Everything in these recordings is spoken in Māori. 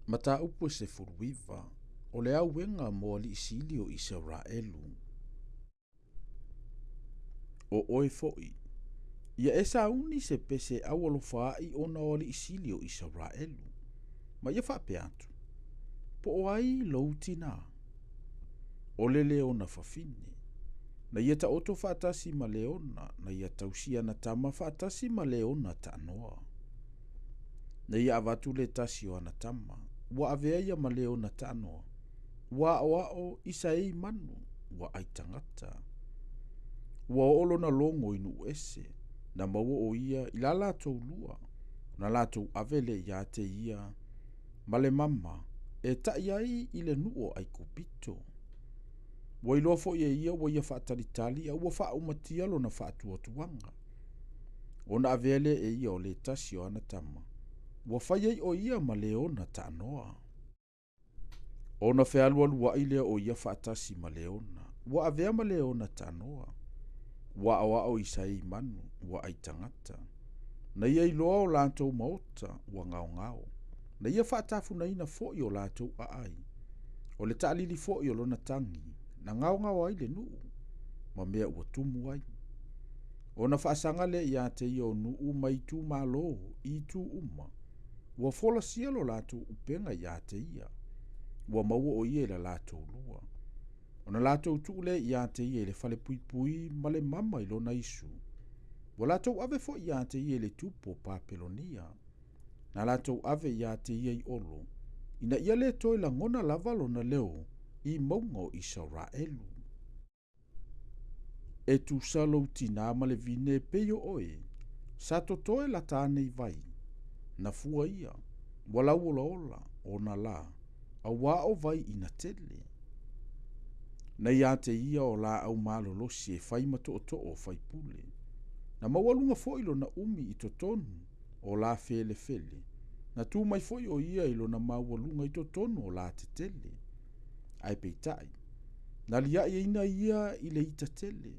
Mata upo se furuiva, o le au wenga mo li isili o Israelu. O oe foi, ia esa uni se pese au alofai ona o li isili o Israelu. Ma ia whape atu. Po o ai loutina. O le leona fafine. Na ia ta oto whaatasi ma leona, na ia tausia na tama whaatasi ma leona ta anoa. Na ia avatu le tasi o ana tama, wa avea ia ma leona ta anoa. Wa o isa ei manu, wa ai tangata. Wa olo na longo inu ese, na maua o ia ila latou lua, na latou avele ia te ia, male mama, e ta iai ile nuo ai kupito. Wa iloa fo ia wa ia whaatalitali a ua wha umatia lo na whaatua tuanga. Ona avele e ia o le tasi o ana tama. Wa whaiei o ia ma leona ta anoa. Ona whealua lua ile o ia whaatasi ma leona. Wa avea ma leona ta anoa. Wa awa o isai manu, wa ai tangata. Na ia iloa o lantou maota, wa ngao ngao. Na ia whaatafu na ina fo i o lantou aai. O le taalili fo i o lona tangi. Na ngao ngao ai le nuu, ma mea ua tumu ai. O na whaasanga le ia te i o nuu mai tu malo i tu uma. Ua fola sielo lato upenga ia te ia. Ua maua o ia la lato lua. O na lato utu le ia te ia le fale pui pui ma le mama ilo na isu. Ua lato ave fo ia te ia le tupo papelonia. Na lato ave ia te ia i olo. Ina ia le toi la ngona lavalo na leo. I maunga o Israelu. E tu salo tina ma le vine peyo oe, sa totoe la tānei vai, na fua ia, wala ola o na la, a wao vai ina tele. Na ia te ia o la au malolosi e fai mato o fai pule. Na mawalunga foilo na umi i totonu o la fele fele, na tu mai foi o ia ilo na mawalunga i totonu o la te tele. Ai peitai. Na lia ina ia ile ita tele.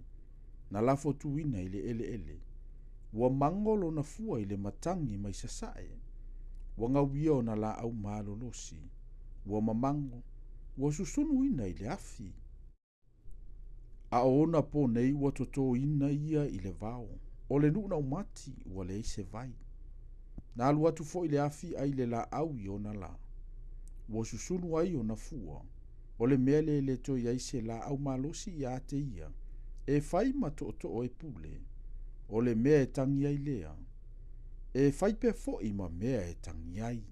Na lafo tu ina ile ele. Wa mangolo na fua ile matangi mai sasae. Wa ngawia o na la au malolosi. Wa mamango. Wa susunu ina ile afi. A ona po nei wa toto ina ia ile vao. O le nuna umati wa le ise vai. Na alu atu fo ile afi a ile la au i ona la. Wa susunu ai o na fua. O le mele le to ia ise la au malosi ia te ia. E fai mato e pule. O le mea e tangi ai lea. E fai pe fo i ma mea e tangi ai.